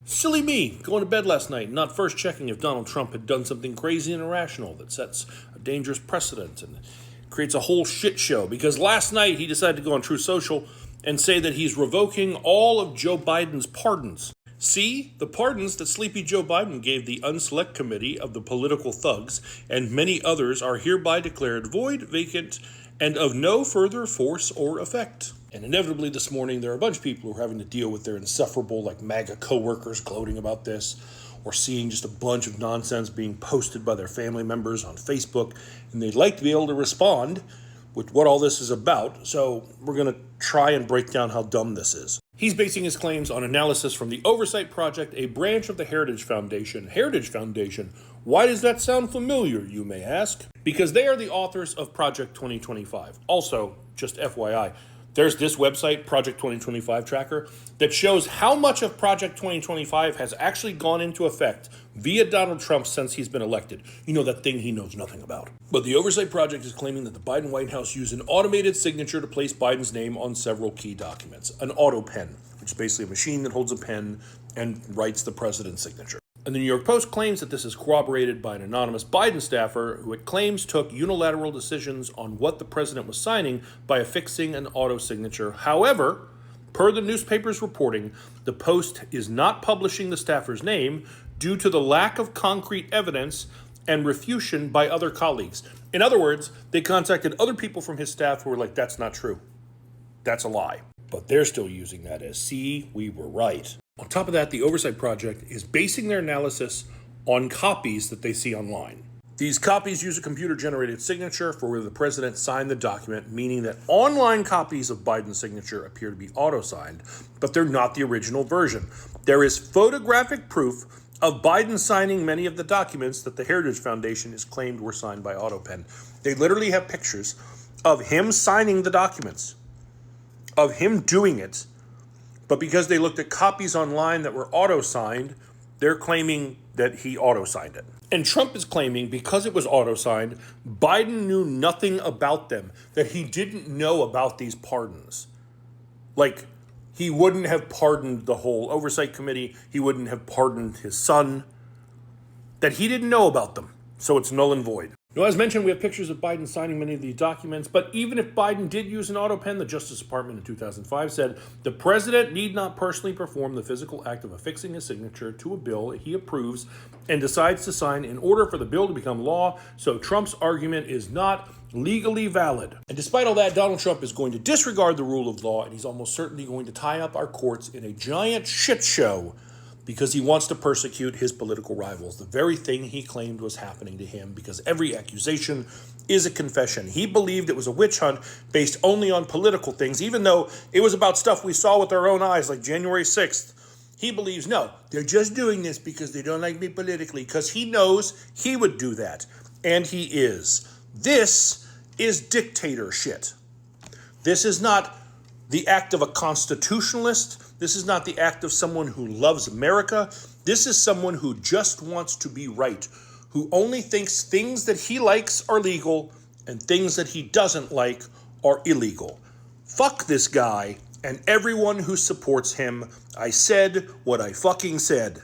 Silly me, going to bed last night, not first checking if Donald Trump had done something crazy and irrational that sets a dangerous precedent and creates a whole shit show. Because last night he decided to go on Truth Social and say that he's revoking all of Joe Biden's pardons. See, the pardons that Sleepy Joe Biden gave the Unselect Committee of the Political Thugs and many others are hereby declared void, vacant, and of no further force or effect. And inevitably this morning, there are a bunch of people who are having to deal with their insufferable, MAGA coworkers gloating about this, or seeing just a bunch of nonsense being posted by their family members on Facebook, and they'd like to be able to respond with what all this is about, so we're going to try and break down how dumb this is. He's basing his claims on analysis from the Oversight Project, a branch of the Heritage Foundation. Heritage Foundation? Why does that sound familiar, you may ask? Because they are the authors of Project 2025. Also, just FYI, there's this website, Project 2025 Tracker, that shows how much of Project 2025 has actually gone into effect via Donald Trump since he's been elected. You know, that thing he knows nothing about. But the Oversight Project is claiming that the Biden White House used an automated signature to place Biden's name on several key documents. An auto pen, which is basically a machine that holds a pen and writes the president's signature. And the New York Post claims that this is corroborated by an anonymous Biden staffer who it claims took unilateral decisions on what the president was signing by affixing an auto signature. However, per the newspaper's reporting, the Post is not publishing the staffer's name due to the lack of concrete evidence and refutation by other colleagues. In other words, they contacted other people from his staff who were like, that's not true. That's a lie. But they're still using that as, see, we were right. On top of that, the Oversight Project is basing their analysis on copies that they see online. These copies use a computer-generated signature for where the president signed the document, meaning that online copies of Biden's signature appear to be auto-signed, but they're not the original version. There is photographic proof of Biden signing many of the documents that the Heritage Foundation has claimed were signed by AutoPen. They literally have pictures of him signing the documents, of him doing it. But because they looked at copies online that were auto-signed, they're claiming that he auto-signed it. And Trump is claiming because it was auto-signed, Biden knew nothing about them, that he didn't know about these pardons. He wouldn't have pardoned the whole Oversight Committee, he wouldn't have pardoned his son, that he didn't know about them, so it's null and void. Now, as mentioned, we have pictures of Biden signing many of these documents, but even if Biden did use an auto pen, the Justice Department in 2005 said, the president need not personally perform the physical act of affixing his signature to a bill he approves and decides to sign in order for the bill to become law, so Trump's argument is not legally valid. And despite all that, Donald Trump is going to disregard the rule of law, and he's almost certainly going to tie up our courts in a giant shit show because he wants to persecute his political rivals, the very thing he claimed was happening to him, because every accusation is a confession. He believed it was a witch hunt based only on political things, even though it was about stuff we saw with our own eyes, like January 6th. He believes, no, they're just doing this because they don't like me politically, because he knows he would do that, and he is. This is dictator shit. This is not the act of a constitutionalist. This is not the act of someone who loves America. This is someone who just wants to be right, who only thinks things that he likes are legal and things that he doesn't like are illegal. Fuck this guy and everyone who supports him. I said what I fucking said.